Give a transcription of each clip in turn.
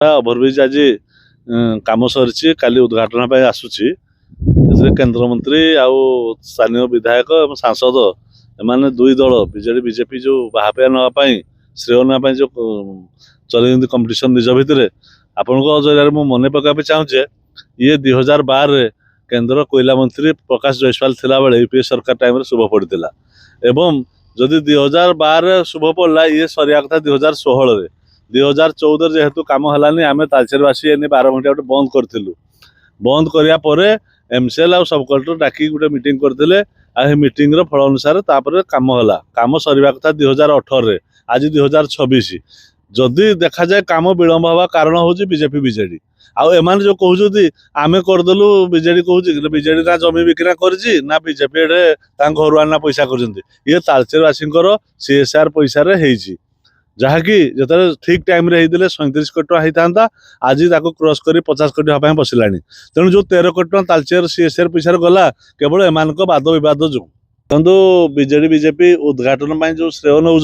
overbridge आज कम सरी काली उद्घाटन आसूची केन्द्रमंत्री आउ स्थानीय विधायक और सांसद एम दुई दल बीजेडी बीजेपी जो बाहापिया नापी श्रेय ना जो चल कंपटीशन निज भितर आपण जरिए मुझे मन पकापी चाहूचे ये 2012 केन्द्र कोयला मंत्री प्रकाश जयसवाल थिला बेले यूपीए सरकार टाइम शुभ पड़ता एवं जदि 2012 शुभ पड़ा ये सरिया कथा 2016 2014 जेहेतु कम हलानी आम तालचेरवासी 12 घंटा गोटे बंद करूँ बंद कराया एमसीएल आ सब कलेक्टर डाकी गोटे मीटिंग करते मीटिंग फल अनुसार कम हला कम सरिया कथा 2018 आज 2026 जदि देखा जाए कम विलंब हवा कारण हूँ बीजेपी बीजेडी आउ एम जो कहते आम करदेलु बीजेडी कहूँ बीजेडी ना जमी बिक्री कर ना बीजेपी घर आना पैसा कर ये तालचेरवासी सीएसआर पैसा जहाँकि जो ठीक टाइम रे 37 कोटी टका होता आज क्रॉस कर 50 कोटी हाँ बसला तेणु जो 13 कोटी टका तालचेर सीएसआर पैसा गला केवल एम वाद विवाद जो देखो बीजेडी बीजेपी उद्घाटन जो श्रेय नौ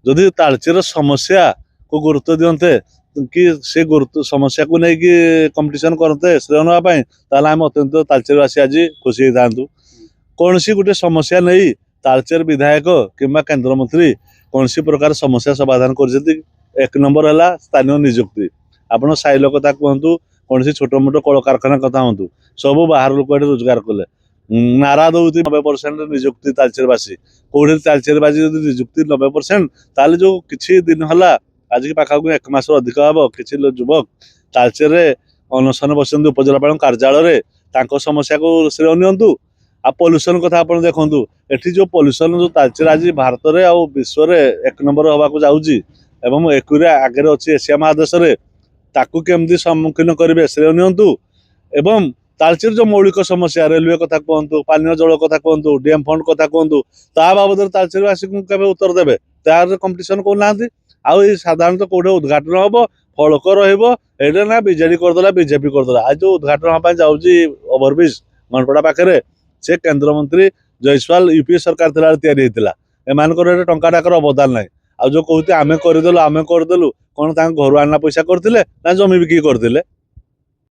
जदि तालचेर समस्या को गुरुत्व दियंते कि से गुरुत्व समस्या को लेकिन कंपटीशन करते श्रेय नापी आम अत्यंत तालचेरवासी आज खुशी था कौन सी गोटे समस्या नहीं तालचेर विधायक किंबा केन्द्रमंत्री कौन सी प्रकार समस्या समाधान कर एक नंबर है स्थानीय निजुक्ति आपड़ साइल कथा कहतु कौन सी छोट मोट कल कारखाना कथा हूँ सब बाहर लोक रोजगार कले नारा दौर 90% निजुक्ति तालचेरवासी कौटे तालचेरवासी जो निजुक्ति 90% ताल जो किसी दिन है आज की पाखा एक मास अधिक हम किसी युवक तालचेर अनशन बस उपजिलापाल कार्यालय समस्या को श्रेय नियंतु आ पॉल्यूशन कथा आप देखु एटी जो पॉल्यूशन जो तालचेर आज भारत में आ विश्व में एक नंबर हवा को जाऊँगी एवं एक आगे अच्छी एशिया महादेश में ताकू केमती सम्मुखीन करेंगे श्रेय नियंतु एवं तालचेर जो मौलिक समस्या रेलवे कथा कहतु पानी जल कथा कहतु डीएम फंड कथा कहतु ता बाबद तालचेरवासी को केवे उत्तर देवे तार कंपटीशन करना आउ साधारणतः कौटे उद्घाटन हम फलक रही ना बीजेडी करदेला बीजेपी करदेला आज जो उद्घाटन हाँ जाऊँगी ओभरब्रिज मनपड़ा पाखे से केन्द्रमंत्री जयसवाल यूपीए सरकार या एम टाकर अवदान ना आ जो कहते आम करदेलु कौन घर आना पैसा करते ना जमी बिक्री करते